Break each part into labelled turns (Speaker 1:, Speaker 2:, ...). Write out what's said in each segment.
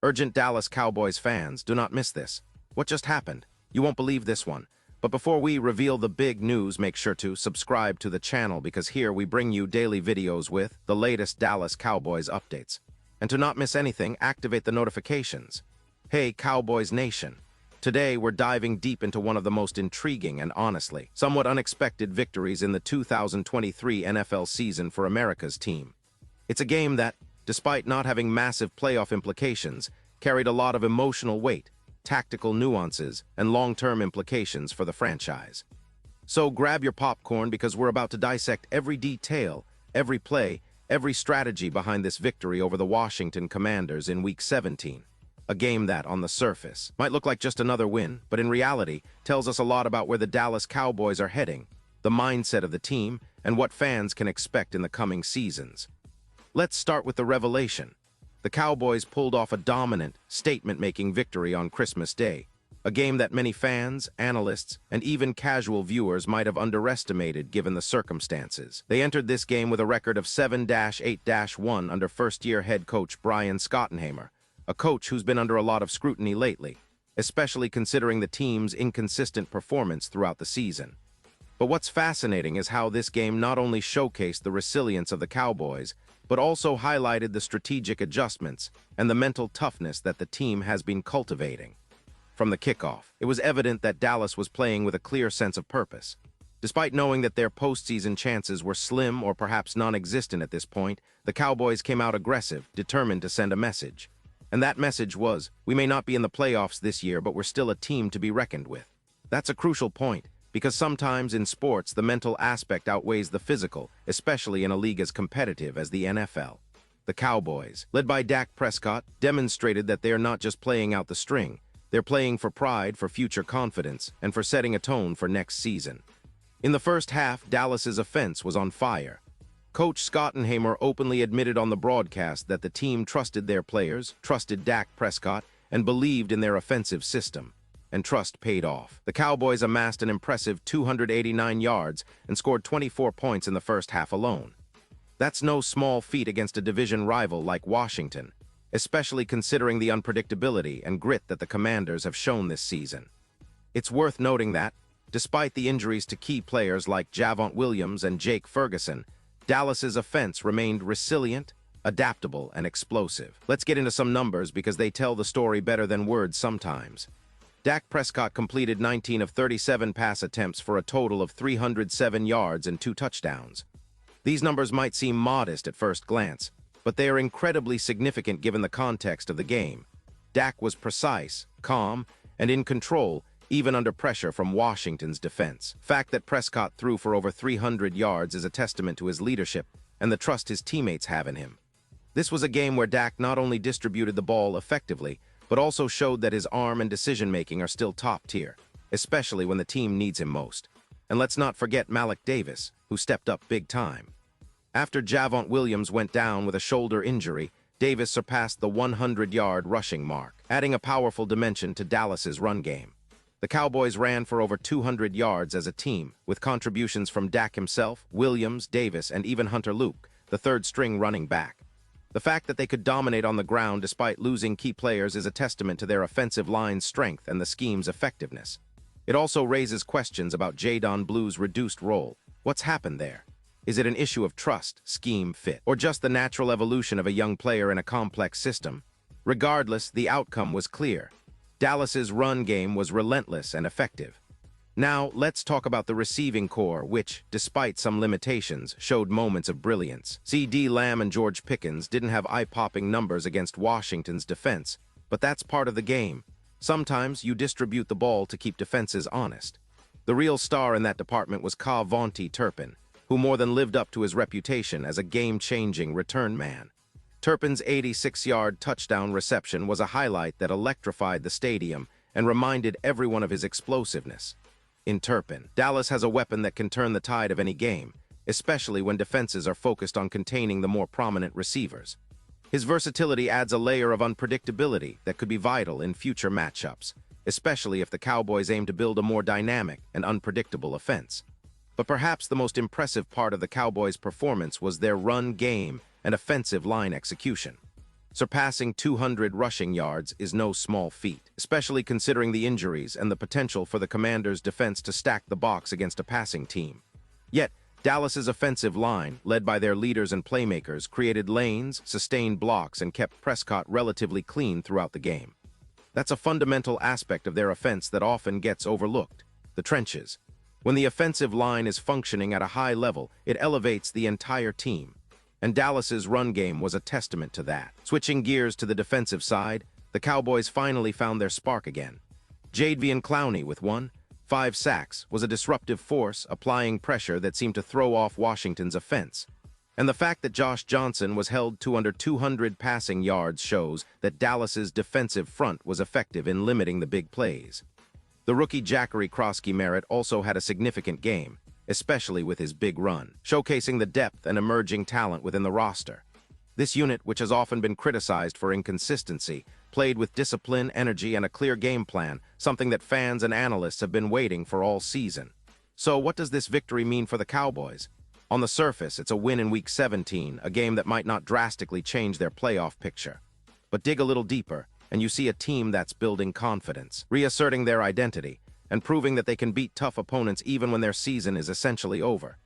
Speaker 1: Urgent Dallas Cowboys fans, do not miss this. What just happened? You won't believe this one. But before we reveal the big news, make sure to subscribe to the channel because here we bring you daily videos with the latest Dallas Cowboys updates. And to not miss anything, activate the notifications. Hey, Cowboys Nation. Today, we're diving deep into one of the most intriguing and honestly, somewhat unexpected victories in the 2023 NFL season for America's team. It's a game that, despite not having massive playoff implications, carried a lot of emotional weight, tactical nuances, and long-term implications for the franchise. So grab your popcorn because we're about to dissect every detail, every play, every strategy behind this victory over the Washington Commanders in Week 17. A game that, on the surface, might look like just another win, but in reality tells us a lot about where the Dallas Cowboys are heading, the mindset of the team, and what fans can expect in the coming seasons. Let's start with the revelation. The Cowboys pulled off a dominant, statement-making victory on Christmas Day, a game that many fans, analysts, and even casual viewers might have underestimated given the circumstances. They entered this game with a record of 7-8-1 under first-year head coach BRIAN SCHOTENHEIMER, a coach who's been under a lot of scrutiny lately, especially considering the team's inconsistent performance throughout the season. But what's fascinating is how this game not only showcased the resilience of the Cowboys, but also highlighted the strategic adjustments and the mental toughness that the team has been cultivating. From the kickoff, it was evident that Dallas was playing with a clear sense of purpose. Despite knowing that their postseason chances were slim or perhaps non-existent at this point, the Cowboys came out aggressive, determined to send a message. And that message was, we may not be in the playoffs this year, but we're still a team to be reckoned with. That's a crucial point, because sometimes in sports the mental aspect outweighs the physical, especially in a league as competitive as the NFL. The Cowboys, led by Dak Prescott, demonstrated that they are not just playing out the string, they're playing for pride, for future confidence, and for setting a tone for next season. In the first half, Dallas's offense was on fire. Coach Schottenheimer openly admitted on the broadcast that the team trusted their players, trusted Dak Prescott, and believed in their offensive system. And trust paid off. The Cowboys amassed an impressive 289 yards and scored 24 points in the first half alone. That's no small feat against a division rival like Washington, especially considering the unpredictability and grit that the Commanders have shown this season. It's worth noting that, despite the injuries to key players like Javonte Williams and Jake Ferguson, Dallas's offense remained resilient, adaptable, and explosive. Let's get into some numbers because they tell the story better than words sometimes. Dak Prescott completed 19 of 37 pass attempts for a total of 307 yards and 2 touchdowns. These numbers might seem modest at first glance, but they are incredibly significant given the context of the game. Dak was precise, calm, and in control, even under pressure from Washington's defense. Fact that Prescott threw for over 300 yards is a testament to his leadership and the trust his teammates have in him. This was a game where Dak not only distributed the ball effectively, but also showed that his arm and decision-making are still top tier, especially when the team needs him most. And let's not forget Malik Davis, who stepped up big time. After Javonte Williams went down with a shoulder injury, Davis surpassed the 100-yard rushing mark, adding a powerful dimension to Dallas's run game. The Cowboys ran for over 200 yards as a team, with contributions from Dak himself, Williams, Davis, and even Hunter Luke, the third-string running back. The fact that they could dominate on the ground despite losing key players is a testament to their offensive line's strength and the scheme's effectiveness. It also raises questions about Jadon Blue's reduced role. What's happened there? Is it an issue of trust, scheme, fit, or just the natural evolution of a young player in a complex system? Regardless, the outcome was clear. Dallas's run game was relentless and effective. Now, let's talk about the receiving core, which, despite some limitations, showed moments of brilliance. CeeDee Lamb and George Pickens didn't have eye-popping numbers against Washington's defense, but that's part of the game. Sometimes you distribute the ball to keep defenses honest. The real star in that department was Cowboys Turpin, who more than lived up to his reputation as a game-changing return man. Turpin's 86-yard touchdown reception was a highlight that electrified the stadium and reminded everyone of his explosiveness. In Turpin, Dallas has a weapon that can turn the tide of any game, especially when defenses are focused on containing the more prominent receivers. His versatility adds a layer of unpredictability that could be vital in future matchups, especially if the Cowboys aim to build a more dynamic and unpredictable offense. But perhaps the most impressive part of the Cowboys' performance was their run game and offensive line execution. Surpassing 200 rushing yards is no small feat, especially considering the injuries and the potential for the Commanders' defense to stack the box against a passing team. Yet, Dallas's offensive line, led by their leaders and playmakers, created lanes, sustained blocks, and kept Prescott relatively clean throughout the game. That's a fundamental aspect of their offense that often gets overlooked: the trenches. When the offensive line is functioning at a high level, it elevates the entire team. And Dallas's run game was a testament to that. Switching gears to the defensive side, the Cowboys finally found their spark again. Jadeveon Clowney, with 5 sacks, was a disruptive force, applying pressure that seemed to throw off Washington's offense. And the fact that Josh Johnson was held to under 200 passing yards shows that Dallas's defensive front was effective in limiting the big plays. The rookie Cowboys Merritt also had a significant game, especially with his big run, showcasing the depth and emerging talent within the roster. This unit, which has often been criticized for inconsistency, played with discipline, energy, and a clear game plan, something that fans and analysts have been waiting for all season. So what does this victory mean for the Cowboys? On the surface, it's a win in Week 17, a game that might not drastically change their playoff picture. But dig a little deeper, and you see a team that's building confidence, reasserting their identity, and proving that they can beat tough opponents even when their season is essentially over.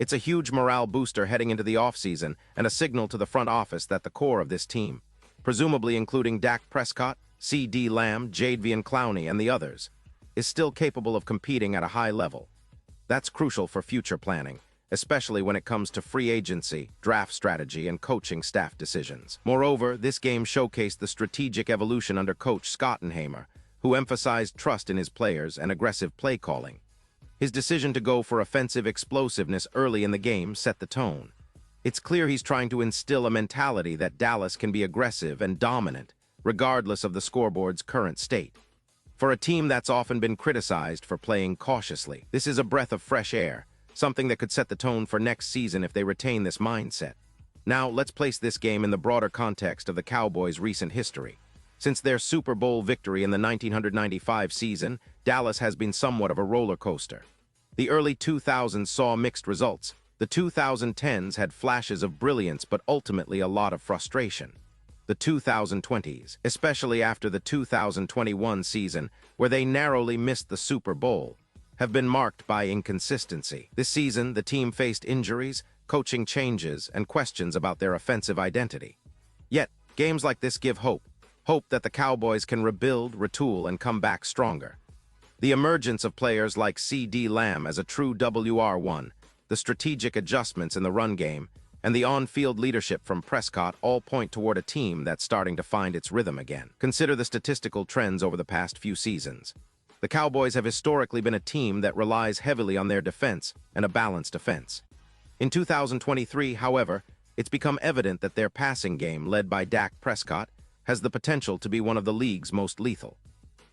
Speaker 1: It's a huge morale booster heading into the offseason and a signal to the front office that the core of this team, presumably including Dak Prescott, CeeDee Lamb, Jadeveon Clowney, and the others, is still capable of competing at a high level. That's crucial for future planning, especially when it comes to free agency, draft strategy, and coaching staff decisions. Moreover, this game showcased the strategic evolution under coach Schottenheimer, who emphasized trust in his players and aggressive play calling. His decision to go for offensive explosiveness early in the game set the tone. It's clear he's trying to instill a mentality that Dallas can be aggressive and dominant, regardless of the scoreboard's current state. For a team that's often been criticized for playing cautiously, this is a breath of fresh air, something that could set the tone for next season if they retain this mindset. Now, let's place this game in the broader context of the Cowboys' recent history. Since their Super Bowl victory in the 1995 season, Dallas has been somewhat of a roller coaster. The early 2000s saw mixed results. The 2010s had flashes of brilliance, but ultimately a lot of frustration. The 2020s, especially after the 2021 season, where they narrowly missed the Super Bowl, have been marked by inconsistency. This season, the team faced injuries, coaching changes, and questions about their offensive identity. Yet, games like this give hope that the Cowboys can rebuild, retool, and come back stronger. The emergence of players like CeeDee Lamb as a true WR1, the strategic adjustments in the run game, and the on-field leadership from Prescott all point toward a team that's starting to find its rhythm again. Consider the statistical trends over the past few seasons. The Cowboys have historically been a team that relies heavily on their defense and a balanced offense. In 2023, however, it's become evident that their passing game, led by Dak Prescott, has the potential to be one of the league's most lethal.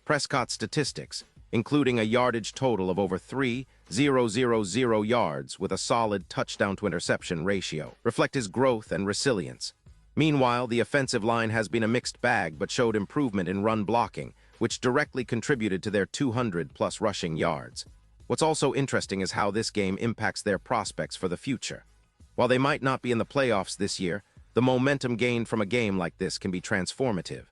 Speaker 1: Prescott's statistics, including a yardage total of over 3,000 yards with a solid touchdown-to-interception ratio, reflect his growth and resilience. Meanwhile, the offensive line has been a mixed bag but showed improvement in run blocking, which directly contributed to their 200-plus rushing yards. What's also interesting is how this game impacts their prospects for the future. While they might not be in the playoffs this year, the momentum gained from a game like this can be transformative.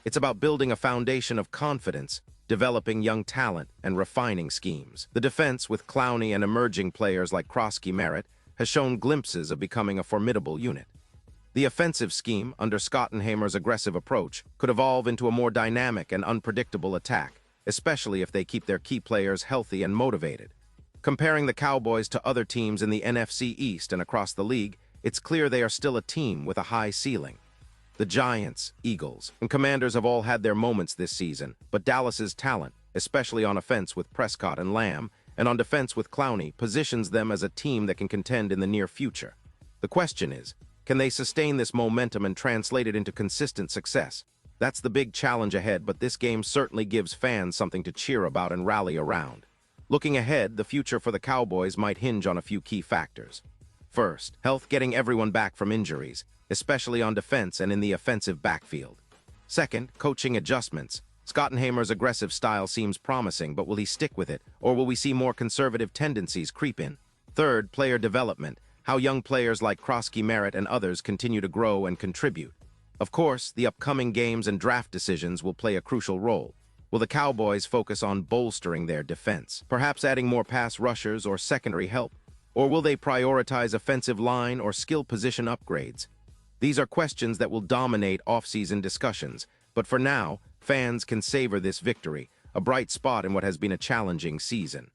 Speaker 1: It's about building a foundation of confidence, developing young talent, and refining schemes. The defense, with Clowney and emerging players like Merritt, has shown glimpses of becoming a formidable unit. The offensive scheme, under Schottenheimer's aggressive approach, could evolve into a more dynamic and unpredictable attack, especially if they keep their key players healthy and motivated. Comparing the Cowboys to other teams in the NFC East and across the league, it's clear they are still a team with a high ceiling. The Giants, Eagles, and Commanders have all had their moments this season, but Dallas's talent, especially on offense with Prescott and Lamb, and on defense with Clowney, positions them as a team that can contend in the near future. The question is, can they sustain this momentum and translate it into consistent success? That's the big challenge ahead, but this game certainly gives fans something to cheer about and rally around. Looking ahead, the future for the Cowboys might hinge on a few key factors. First, health, getting everyone back from injuries, especially on defense and in the offensive backfield. Second, coaching adjustments. Schottenheimer's aggressive style seems promising, but will he stick with it, or will we see more conservative tendencies creep in? Third, player development. How young players like Merritt and others continue to grow and contribute. Of course, the upcoming games and draft decisions will play a crucial role. Will the Cowboys focus on bolstering their defense, perhaps adding more pass rushers or secondary help? Or will they prioritize offensive line or skill position upgrades? These are questions that will dominate off-season discussions, but for now, fans can savor this victory, a bright spot in what has been a challenging season.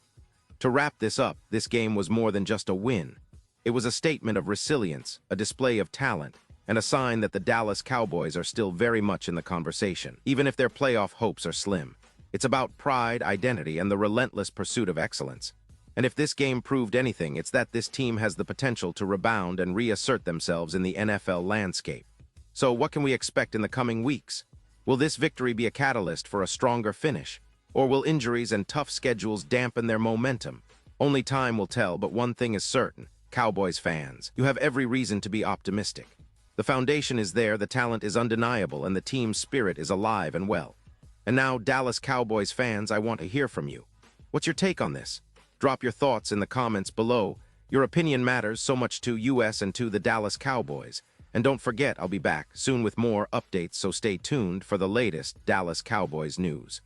Speaker 1: To wrap this up, this game was more than just a win. It was a statement of resilience, a display of talent, and a sign that the Dallas Cowboys are still very much in the conversation, even if their playoff hopes are slim. It's about pride, identity, and the relentless pursuit of excellence. And if this game proved anything, it's that this team has the potential to rebound and reassert themselves in the NFL landscape. So what can we expect in the coming weeks? Will this victory be a catalyst for a stronger finish? Or will injuries and tough schedules dampen their momentum? Only time will tell, but one thing is certain. Cowboys fans, you have every reason to be optimistic. The foundation is there, the talent is undeniable, and the team's spirit is alive and well. And now, Dallas Cowboys fans, I want to hear from you. What's your take on this? Drop your thoughts in the comments below. Your opinion matters so much to us and to the Dallas Cowboys. And don't forget, I'll be back soon with more updates, so stay tuned for the latest Dallas Cowboys news.